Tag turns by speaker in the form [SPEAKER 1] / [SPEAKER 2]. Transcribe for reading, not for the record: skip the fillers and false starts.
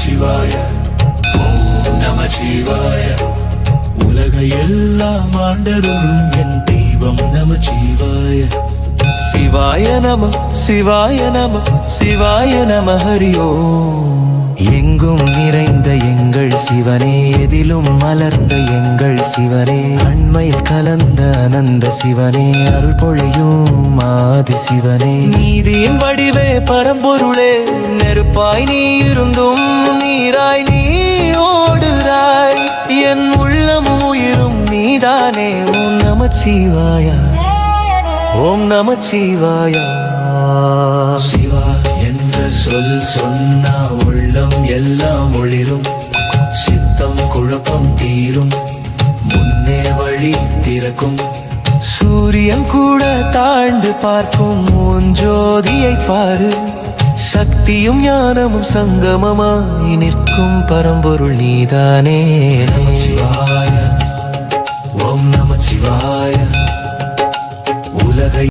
[SPEAKER 1] சிவாய ஓம் நமச்சிவாய. உலகையெல்லாம் ஆண்டருளும் என் தெய்வம் நமச்சிவாய. சிவாய நம சிவாய நம சிவாய நம ஹரி ஓம். எங்கும் நிறைந்த எங்கள் சிவனே, எதிலும் மலர்ந்த எங்கள் சிவனே, அண்மையில் கலந்த அனந்த சிவனே, அருள் பொழியும் ஆதி சிவனே. நீதியின் வடிவே பரம்பொருளே, நெருப்பாய் நீ இருந்தும் நீராய் நீ ஓடுறாய், என் உள்ளமும் உயிரும் நீதானே. ஓம் நமச்சிவாய ஓம் நமச்சிவாய. சிவா என்ற சொல் சொன்னா உள்ளம் எல்லாம் ஒளிரும், சித்தம் குழப்பம் தீரும், முன்னே வழி திறக்கும். சூரியன் கூட தாழ்ந்து பார்க்கும் மூஞ்சோதியை பாரு, சக்தியும் ஞானமும் சங்கமமாய் நிற்கும் பரம்பொருள் நீதானே. நமச்சிவாய ஓம் நமச்சிவாய. உலகை